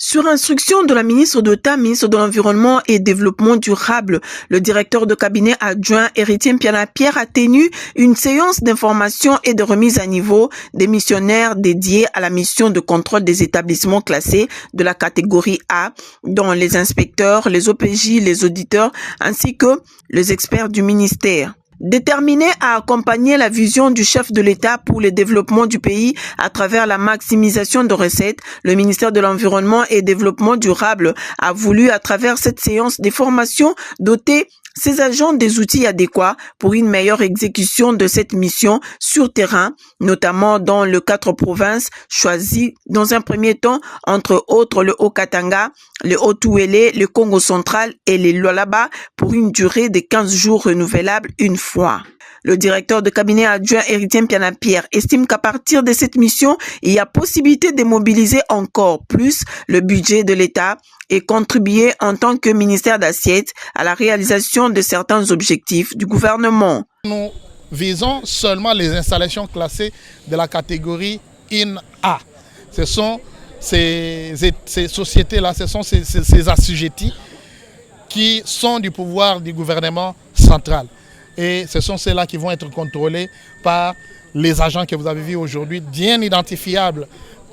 Sur instruction de la ministre d'État, ministre de l'Environnement et Développement durable, le directeur de cabinet adjoint Héritier Mpiana-Pierre a tenu une séance d'information et de remise à niveau des missionnaires dédiés à la mission de contrôle des établissements classés de la catégorie A, dont les inspecteurs, les OPJ, les auditeurs, ainsi que les experts du ministère. Déterminé à accompagner la vision du chef de l'État pour le développement du pays à travers la maximisation de recettes, le ministère de l'Environnement et Développement durable a voulu, à travers cette séance des formations, doter ces agents des outils adéquats pour une meilleure exécution de cette mission sur terrain, notamment dans les 4 provinces choisies dans un premier temps, entre autres le Haut-Katanga, le Haut-Touélé, le Congo central et les Lualaba pour une durée de 15 jours renouvelable une fois. Le directeur de cabinet adjoint Héritier Mpiana-Pierre estime qu'à partir de cette mission, il y a possibilité de mobiliser encore plus le budget de l'État et contribuer en tant que ministère d'assiette à la réalisation de certains objectifs du gouvernement. Nous visons seulement les installations classées de la catégorie INA. Ce sont ces sociétés-là, ce sont ces assujettis qui sont du pouvoir du gouvernement central. Et ce sont ceux-là qui vont être contrôlés par les agents que vous avez vus aujourd'hui, bien identifiables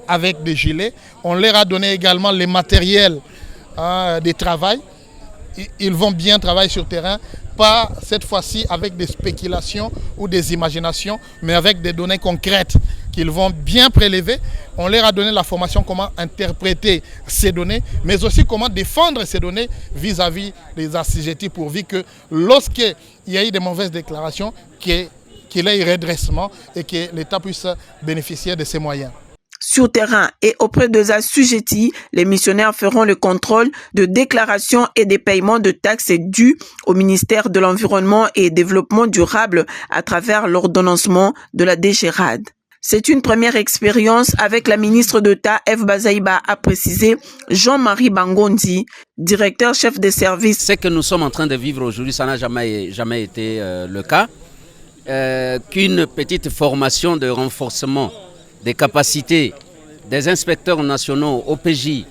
avec des gilets. On leur a donné également les matériels de travail. Ils vont bien travailler sur terrain, pas cette fois-ci avec des spéculations ou des imaginations, mais avec des données concrètes qu'ils vont bien prélever. On leur a donné la formation comment interpréter ces données, mais aussi comment défendre ces données vis-à-vis des assujettis pourvu que lorsqu'il y a eu des mauvaises déclarations, qu'il y ait redressement et que l'État puisse bénéficier de ces moyens. Sur terrain et auprès des assujettis, les missionnaires feront le contrôle de déclaration et des paiements de taxes dus au ministère de l'Environnement et Développement durable à travers l'ordonnancement de la DGRAD. C'est une première expérience avec la ministre d'État Eve Bazaïba, a précisé Jean-Marie Bangondi, directeur chef des services. Ce que nous sommes en train de vivre aujourd'hui, ça n'a jamais été le cas. Qu'une petite formation de renforcement des capacités des inspecteurs nationaux, OPJ,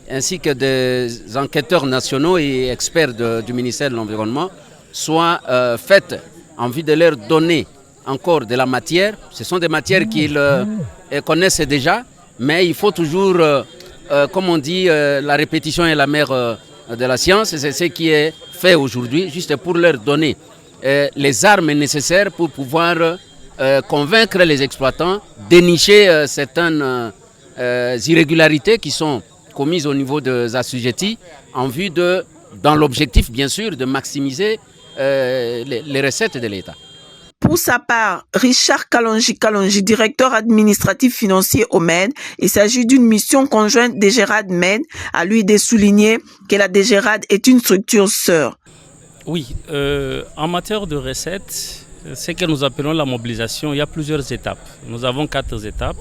ainsi que des enquêteurs nationaux et experts du ministère de l'Environnement soit faite en vue de leur donner encore de la matière. Ce sont des matières qu'ils connaissent déjà, mais il faut toujours, comme on dit, la répétition est la mère de la science. C'est ce qui est fait aujourd'hui, juste pour leur donner les armes nécessaires pour pouvoir convaincre les exploitants, dénicher certaines irrégularités qui sont commises au niveau des assujettis en vue de, dans l'objectif bien sûr, de maximiser les recettes de l'État. Pour sa part, Richard Kalonji, directeur administratif financier au MED, il s'agit d'une mission conjointe DGRAD-MED, à lui de souligner que la DGRAD est une structure sœur. Oui, en matière de recettes, ce que nous appelons la mobilisation, il y a plusieurs étapes. Nous avons 4 étapes.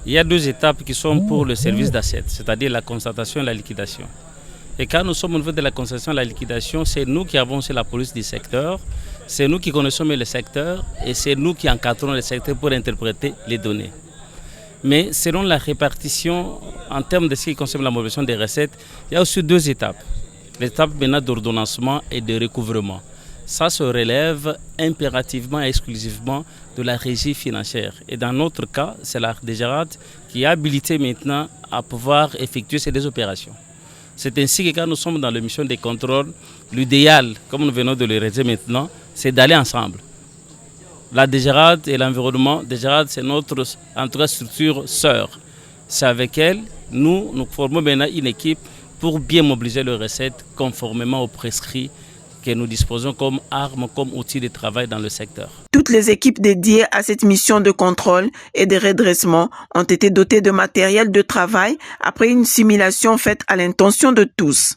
Il y a 2 étapes qui sont pour le service d'assiette, c'est-à-dire la constatation et la liquidation. Et quand nous sommes au niveau de la constatation et la liquidation, c'est nous qui avons aussi la police du secteur, c'est nous qui connaissons le secteur et c'est nous qui encadrons le secteur pour interpréter les données. Mais selon la répartition, en termes de ce qui concerne la mobilisation des recettes, il y a aussi 2 étapes. L'étape maintenant d'ordonnancement et de recouvrement. Ça se relève impérativement et exclusivement de la régie financière. Et dans notre cas, c'est la DGRAD qui est habilitée maintenant à pouvoir effectuer ces 2 opérations. C'est ainsi que quand nous sommes dans la mission de contrôle, l'idéal, comme nous venons de le réaliser maintenant, c'est d'aller ensemble. La DGRAD et l'environnement, DGRAD c'est notre structure sœur. C'est avec elle, nous formons maintenant une équipe pour bien mobiliser les recettes conformément aux prescrits que nous disposons comme armes, comme outils de travail dans le secteur. Toutes les équipes dédiées à cette mission de contrôle et de redressement ont été dotées de matériel de travail après une simulation faite à l'intention de tous.